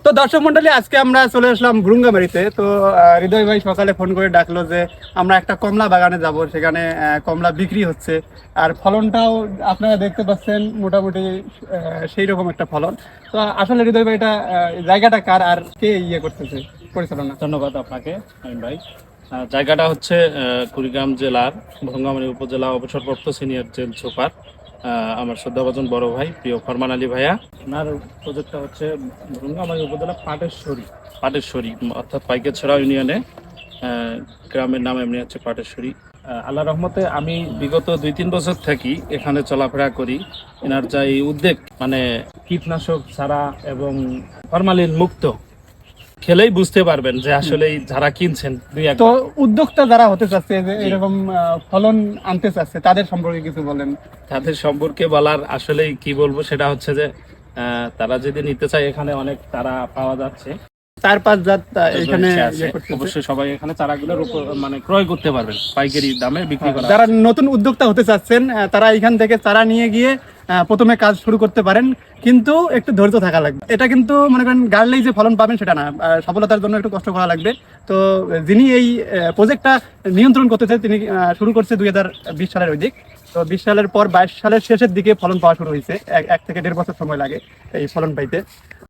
তো দর্শক মন্ডলী, আজকে আমরা চলে আসলাম ভুরুঙ্গামারিতে। তো হৃদয় ভাই সকালে ফোন করে ডাকলো যে আমরা একটা কমলা বাগানে যাব, সেখানে কমলা বিক্রি হচ্ছে। আর ফলনটাও আপনারা দেখতে পাচ্ছেন, মোটামুটি সেই রকম একটা ফলন। তো আসলে হৃদয় ভাই, এটা জায়গাটা কার আর কে করতেছে পরিচালনা? ধন্যবাদ আপনাকে আমিন ভাই। জায়গাটা হচ্ছে কুড়িগ্রাম জেলার ভঙ্গামারী উপজেলা অবসরপ্রাপ্ত সিনিয়র জেল সুপার আমার শ্রদ্ধাভাজন বড় ভাই প্রিয় ফরমান আলী ভাইয়া। ওনার প্রজেক্টটা হচ্ছে ভঙ্গামারী উপজেলা পাটেশ্বরী অর্থাৎ পাইকেছড়া ইউনিয়নে, গ্রামের নাম এমনি হচ্ছে পাটেশ্বরী। আল্লাহ রহমতে আমি বিগত 2-3 বছর থাকি এখানে চলাফেরা করি। এনার যা এই উদ্যোগ, মানে কীটনাশক ছাড়া এবং ফরমালিন মুক্ত, খেলেই বুঝতে পারবেন যে আসলে যারা কিনছেন তো উদ্যোক্তা যারা হতে চাচ্ছে, যে এরকম ফলন আনতে চাচ্ছে, তাদের সম্পর্কে কিছু বলেন। তাদের সম্পর্কে বলার আসলে কি বলবো, সেটা হচ্ছে যে তারা যদি নিতে চায় এখানে অনেক চারা পাওয়া যাচ্ছে। 4-5 জাত এখানে অবশ্যই সবাই এখানে চারাগুলোর মানে ক্রয় করতে পারবেন, পাইকারি দামে বিক্রি করা। যারা নতুন উদ্যোক্তা হতে চাচ্ছেন তারা এখান থেকে চারা নিয়ে গিয়ে প্রথমে কাজ শুরু করতে পারেন, কিন্তু একটু ধৈর্য থাকা লাগবে। এটা কিন্তু মনে করেন গাড়লেই যে ফলন পাবেন সেটা না, সফলতার জন্য একটু কষ্ট করা লাগবে। তো যিনি এই প্রজেক্টটা নিয়ন্ত্রণ করতেছে, তিনি শুরু করছে 2020 সালের ওই দিক। তো 20 সালের পর 22 সালের শেষের দিকে ফলন পাওয়া শুরু হয়েছে। 1 থেকে 1.5 বছর সময় লাগে এই ফলন পাইতে।